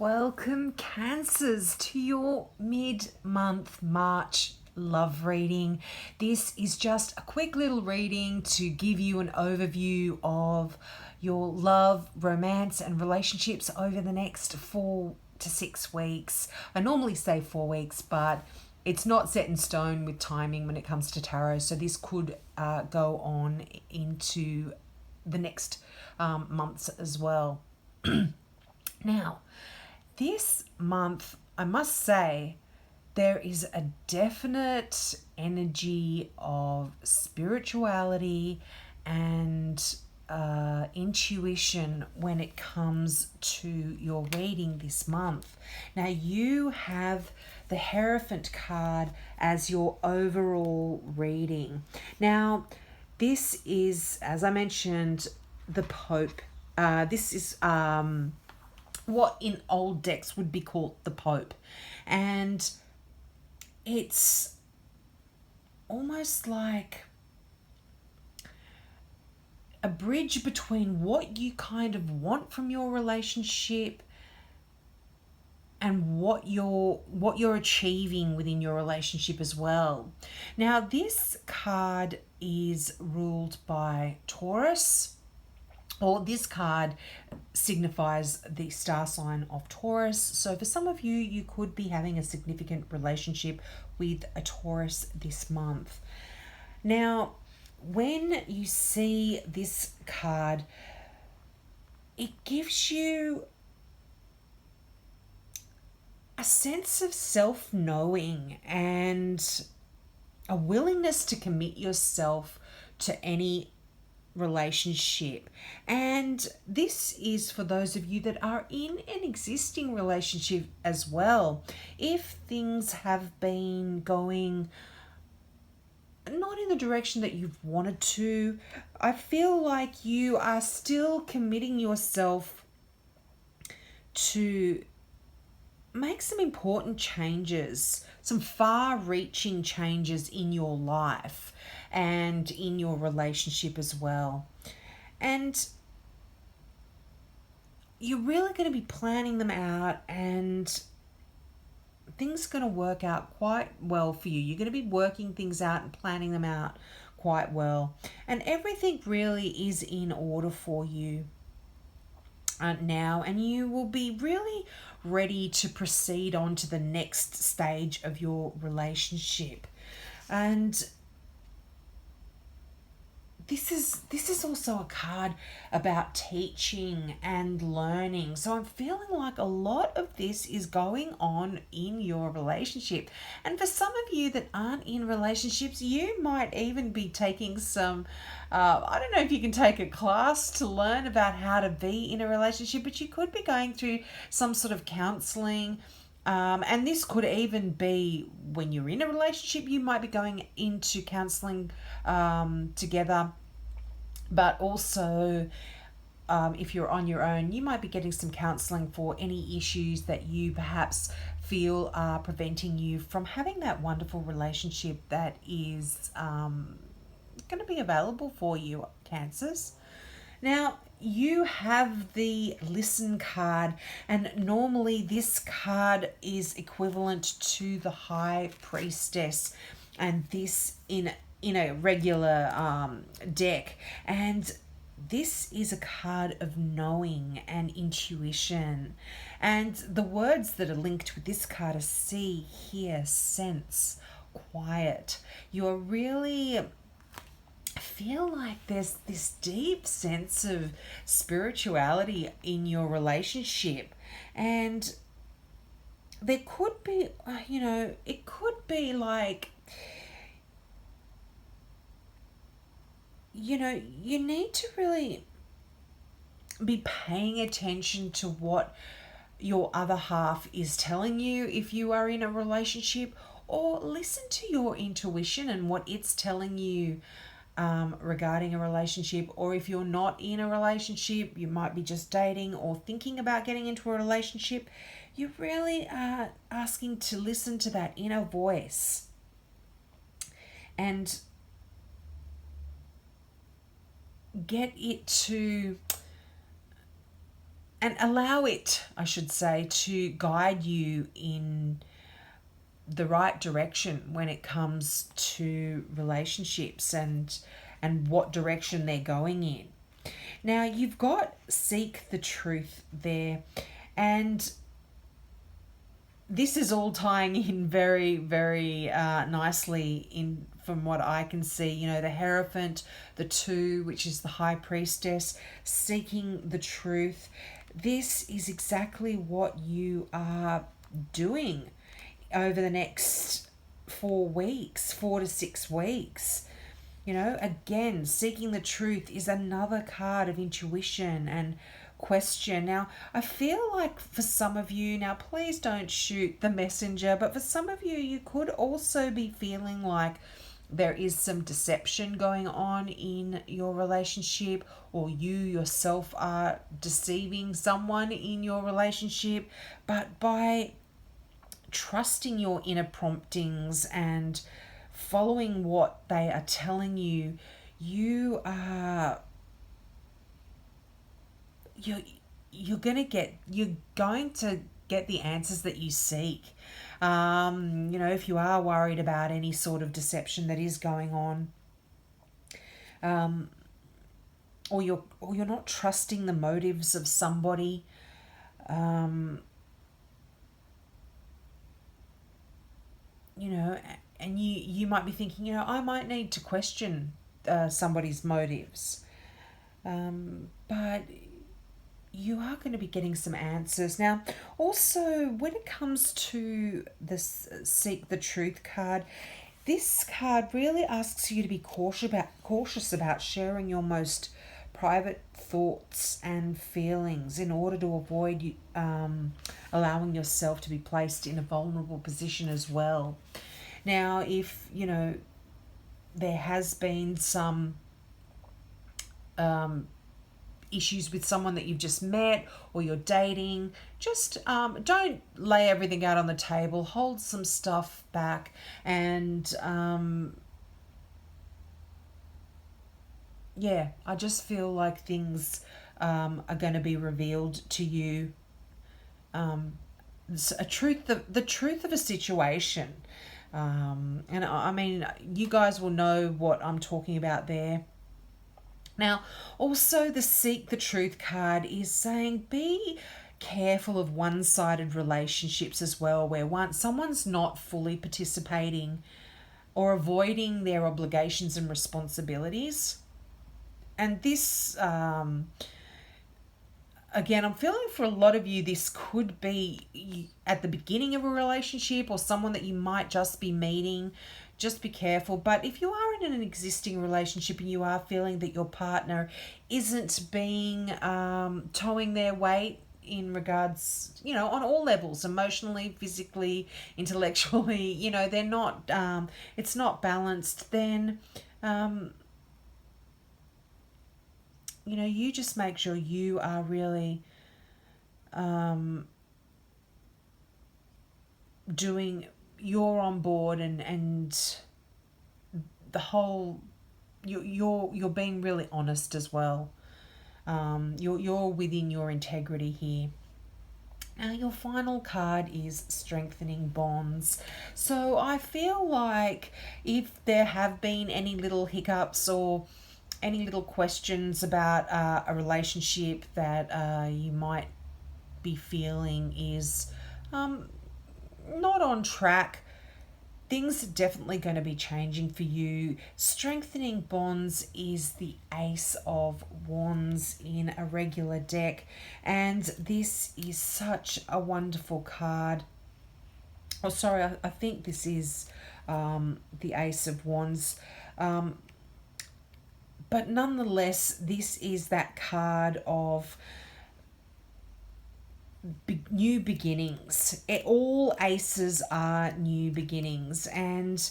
Welcome, Cancers, to your mid-month March love reading. This is just a quick little reading to give you an overview of your love, romance, and relationships over the next 4 to 6 weeks. I normally say 4 weeks, but it's not set in stone with timing when it comes to tarot, so this could go on into the next months as well. Now, this month, I must say, there is a definite energy of spirituality and intuition when it comes to your reading this month. Now, you have the Hierophant card as your overall reading. Now, this is, as I mentioned, the Pope. This is what in old decks would be called the Pope. And it's almost like a bridge between what you kind of want from your relationship and what you're achieving within your relationship as well. Now, this card is ruled by Taurus, or this card signifies the star sign of Taurus. So for some of you, you could be having a significant relationship with a Taurus this month. Now, when you see this card, it gives you a sense of self-knowing and a willingness to commit yourself to any relationship. And this is for those of you that are in an existing relationship as well. If things have been going not in the direction that you've wanted to, I feel like you are still committing yourself to make some important changes, some far-reaching changes in your life and in your relationship as well. And you're really going to be planning them out, and things are going to work out quite well for you. You're going to be working things out and planning them out quite well. And everything really is in order for you now, and you will be really ready to proceed on to the next stage of your relationship. And this is also a card about teaching and learning. So I'm feeling like a lot of this is going on in your relationship. And for some of you that aren't in relationships, you might even be taking some, I don't know if you can take a class to learn about how to be in a relationship, but you could be going through some sort of counseling. And this could even be when you're in a relationship, you might be going into counseling together. But also, if you're on your own, you might be getting some counseling for any issues that you perhaps feel are preventing you from having that wonderful relationship that is going to be available for you, Cancers. Now, you have the Listen card, and normally this card is equivalent to the High Priestess, and this in a regular deck. And this is a card of knowing and intuition. And the words that are linked with this card are see, hear, sense, quiet. You're really feel like there's this deep sense of spirituality in your relationship, and there could be it could be like you need to really be paying attention to what your other half is telling you if you are in a relationship, or listen to your intuition and what it's telling you regarding a relationship. Or if you're not in a relationship, you might be just dating or thinking about getting into a relationship, you really are asking to listen to that inner voice and get it to and allow it, I should say, to guide you in the right direction when it comes to relationships and what direction they're going in. Now, you've got seek the truth there, and this is all tying in very, very nicely in from what I can see. You know, the Hierophant, the two, which is the High Priestess, seeking the truth. This is exactly what you are doing over the next 4 weeks, 4 to 6 weeks. You know, again, seeking the truth is another card of intuition and question. Now, I feel like for some of you, now please don't shoot the messenger, but for some of you, you could also be feeling like there is some deception going on in your relationship, or you yourself are deceiving someone in your relationship. But by trusting your inner promptings and following what they are telling you, you are you're going to get the answers that you seek. You know, if you are worried about any sort of deception that is going on, or you're not trusting the motives of somebody, you know, and you might be thinking, you know, I might need to question somebody's motives, but you are going to be getting some answers. Now, also, when it comes to this Seek the Truth card, this card really asks you to be cautious about sharing your most private thoughts and feelings in order to avoid allowing yourself to be placed in a vulnerable position as well. Now, if, you know, there has been some issues with someone that you've just met or you're dating, just don't lay everything out on the table. Hold some stuff back, and yeah, I just feel like things are going to be revealed to you. A truth, the truth of a situation. And I mean, you guys will know what I'm talking about there. Now, also, the Seek the Truth card is saying be careful of one-sided relationships as well, where someone's not fully participating or avoiding their obligations and responsibilities. And this, again, I'm feeling for a lot of you, this could be at the beginning of a relationship or someone that you might just be meeting. Just be careful. But if you are in an existing relationship and you are feeling that your partner isn't being towing their weight in regards, you know, on all levels, emotionally, physically, intellectually, you know, they're not, it's not balanced, then, you know, you just make sure you are really you're on board, and the whole, you're being really honest as well. You're within your integrity here. Now, your final card is Strengthening Bonds. So I feel like if there have been any little hiccups or any little questions about a relationship that you might be feeling is not on track, things are definitely going to be changing for you. Strengthening Bonds is the Ace of Wands in a regular deck, and this is such a wonderful card. Oh, sorry, I think this is the Ace of Wands. But nonetheless, this is that card of new beginnings. All aces are new beginnings, and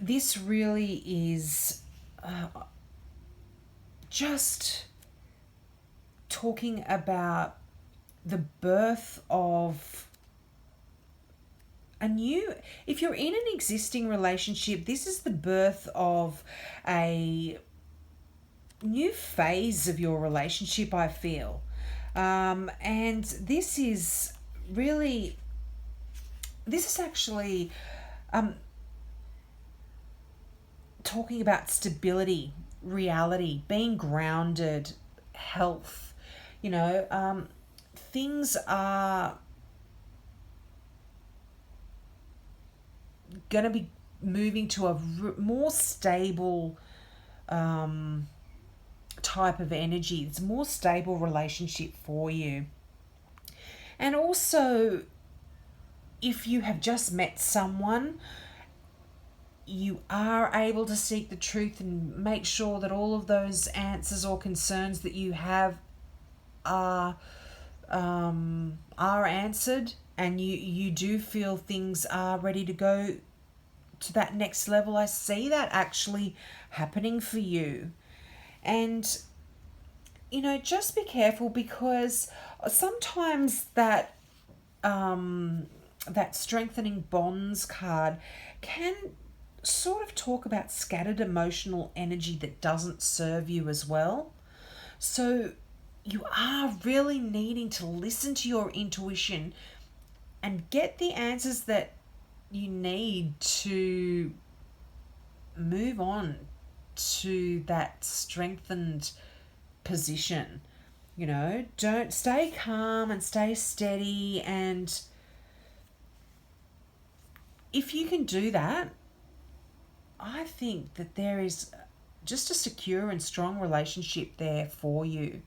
this really is just talking about the birth of a new, if you're in an existing relationship, this is the birth of a new phase of your relationship, I feel. And this is actually talking about stability, reality, being grounded, health. Things are going to be moving to a more stable type of energy. It's a more stable relationship for you. And also, if you have just met someone, you are able to seek the truth and make sure that all of those answers or concerns that you have are answered, and you do feel things are ready to go to that next level. I see that actually happening for you. And just be careful, because sometimes that strengthening bonds card can sort of talk about scattered emotional energy that doesn't serve you as well. So you are really needing to listen to your intuition and get the answers that you need to move on to that strengthened position. Don't stay calm and stay steady. And if you can do that, I think that there is just a secure and strong relationship there for you.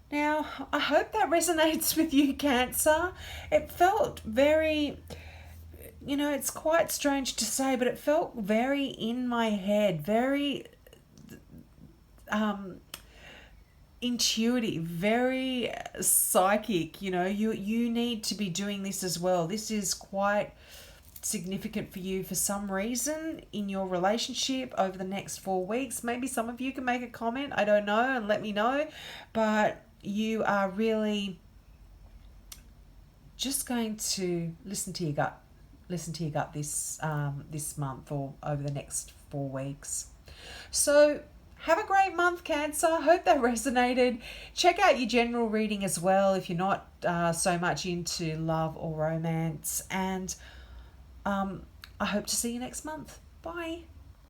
Now, I hope that resonates with you, Cancer. It felt very, it's quite strange to say, but it felt very in my head, very intuitive, very psychic. You need to be doing this as well. This is quite significant for you for some reason in your relationship over the next 4 weeks. Maybe some of you can make a comment, I don't know, and let me know. But you are really just going to listen to your gut. Listen to your gut this month or over the next 4 weeks. So have a great month, Cancer. Hope that resonated. Check out your general reading as well if you're not so much into love or romance. And I hope to see you next month. Bye.